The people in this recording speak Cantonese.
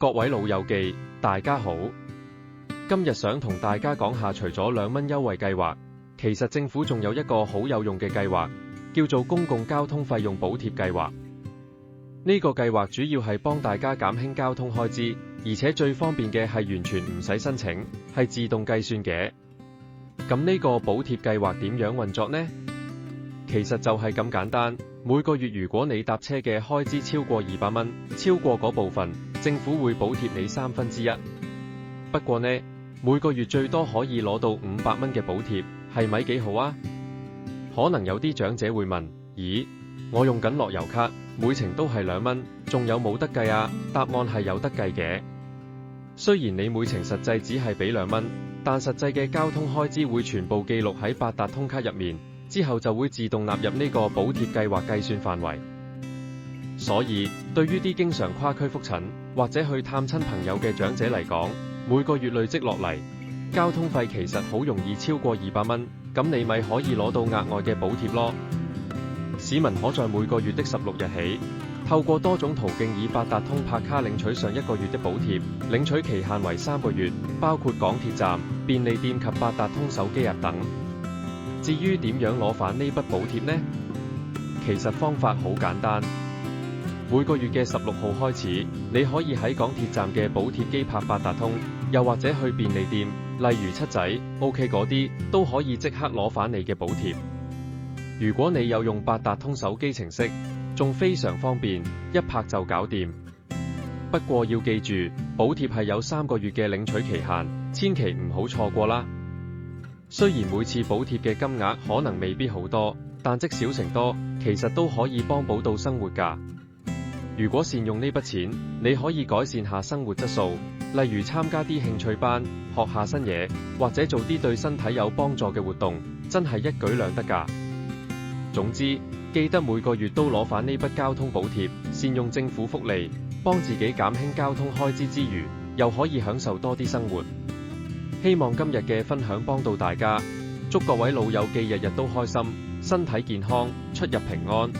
各位老友記，大家好。今日想同大家講下，除咗2蚊優惠計劃，其實政府仲有一個好有用嘅計劃，叫做公共交通費用補貼計劃。呢個計劃主要係幫大家減輕交通開支，而且最方便嘅係完全唔使申請，係自動計算嘅。咁呢個補貼計劃點樣運作呢？其實就係咁簡單，每個月如果你搭車嘅開支超過200蚊，超過嗰部分，政府會補貼你1/3。不過呢，每個月最多可以攞到500蚊嘅補貼，係咪幾好啊？可能有啲長者會問：咦，我用緊樂悠卡，每程都係2蚊，仲有冇得計啊？答案係有得計嘅。雖然你每程實際只係俾2蚊，但實際嘅交通開支會全部記錄喺八達通卡入面，之後就會自動納入呢個補貼計劃計算範圍。所以，對於啲經常跨區覆診或者去探親朋友嘅長者嚟講，每個月累積落嚟，交通費其實好容易超過200蚊，咁你咪可以攞到額外嘅補貼咯。市民可在每個月的16日起，透過多種途徑以八達通拍卡領取上1個月的補貼，領取期限為3個月，包括港鐵站、便利店及八達通手機等。至於點樣攞返呢筆補貼呢？其實方法好簡單，每個月嘅16號開始，你可以喺港鐵站嘅補貼機拍八達通，又或者去便利店，例如七仔、OK 嗰啲，都可以即刻攞返你嘅補貼。如果你有用八達通手機程式，仲非常方便，一拍就搞掂。不過要記住，補貼係有3個月嘅領取期限，千祈唔好錯過啦。雖然每次補貼嘅金額可能未必好多，但積少成多，其實都可以幫補到生活㗎。如果善用呢筆錢，你可以改善下生活質素，例如參加啲興趣班，學下新嘢，或者做啲對身體有幫助嘅活動，真係一舉兩得㗎。總之，記得每個月都攞返呢筆交通補貼，善用政府福利，幫自己減輕交通開支之餘，又可以享受多啲生活。希望今日嘅分享幫到大家，祝各位老友記日日都開心，身體健康，出入平安。